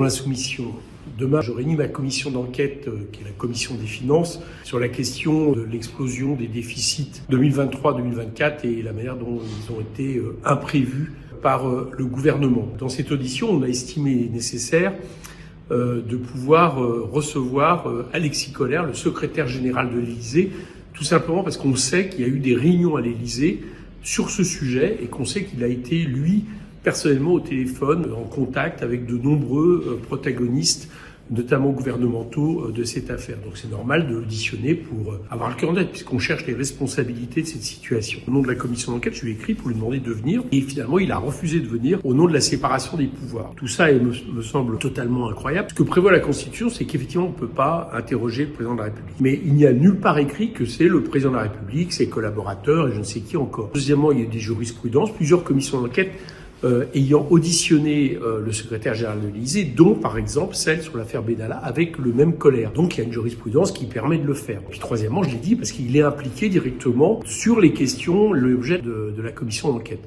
La soumission. Demain, je réunis ma commission d'enquête, qui est la commission des finances, sur la question de l'explosion des déficits 2023-2024 et la manière dont ils ont été imprévus par le gouvernement. Dans cette audition, on a estimé nécessaire de pouvoir recevoir Alexis Kohler, le secrétaire général de l'Élysée, tout simplement parce qu'on sait qu'il y a eu des réunions à l'Élysée sur ce sujet et qu'on sait qu'il a été, lui, personnellement au téléphone, en contact avec de nombreux protagonistes, notamment gouvernementaux, de cette affaire. Donc c'est normal de l'auditionner pour avoir le cœur net, puisqu'on cherche les responsabilités de cette situation. Au nom de la commission d'enquête, je lui ai écrit pour lui demander de venir, et finalement il a refusé de venir au nom de la séparation des pouvoirs. Tout ça me semble totalement incroyable. Ce que prévoit la Constitution, c'est qu'effectivement on ne peut pas interroger le président de la République. Mais il n'y a nulle part écrit que c'est le président de la République, ses collaborateurs et je ne sais qui encore. Deuxièmement, il y a eu des jurisprudences, plusieurs commissions d'enquête ayant auditionné le secrétaire général de l'Élysée, dont par exemple celle sur l'affaire Benalla avec le même Kohler. Donc il y a une jurisprudence qui permet de le faire. Puis troisièmement, je l'ai dit, parce qu'il est impliqué directement sur les questions, l'objet de la commission d'enquête.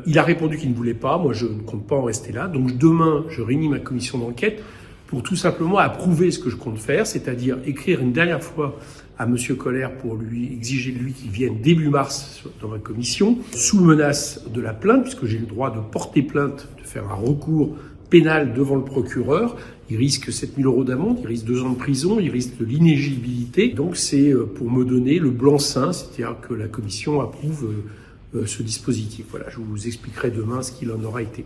Il a répondu qu'il ne voulait pas, moi je ne compte pas en rester là. Donc demain, je réunis ma commission d'enquête pour tout simplement approuver ce que je compte faire, c'est-à-dire écrire une dernière fois à M. Kohler pour lui exiger de lui qu'il vienne début mars dans ma commission, sous menace de la plainte, puisque j'ai le droit de porter plainte, de faire un recours pénal devant le procureur. Il risque 7 000 € d'amende, il risque 2 ans de prison, il risque de l'inéligibilité. Donc c'est pour me donner le blanc-seing, c'est-à-dire que la commission approuve ce dispositif. Voilà, je vous expliquerai demain ce qu'il en aura été.